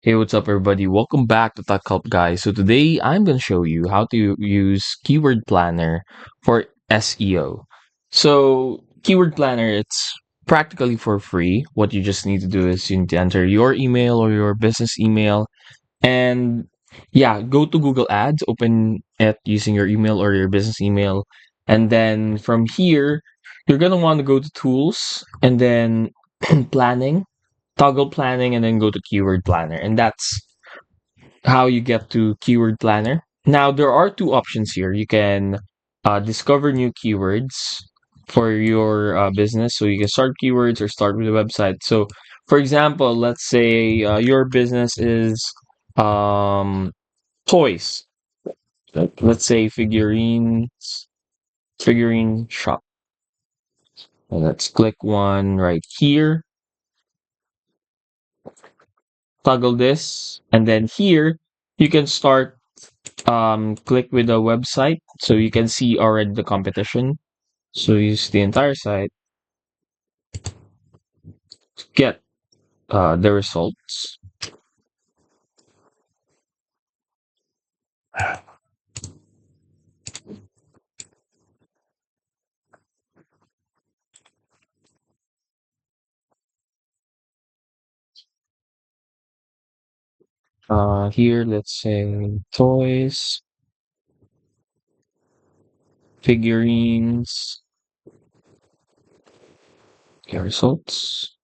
Hey, what's up, everybody? Welcome back to Tech Help Guys. So today I'm going to show you how to use Keyword Planner for SEO. So Keyword Planner, it's practically for free. What you just need to do is you need to enter your email or your business email, and yeah, go to Google Ads, open it using your email or your business email, and then from here you're gonna want to go to Tools and then Planning, toggle Planning, and then go to Keyword Planner, and that's how you get to Keyword Planner. Now, there are two options here. You can discover new keywords for your business. So you can start keywords or start with a website. So, for example, let's say your business is um, toys. Let's say figurine shop. And let's click one right here, toggle this, and then here you can start click with the website so you can see already the competition. So use the entire site to get the results. Here, let's say toys, figurines, get results.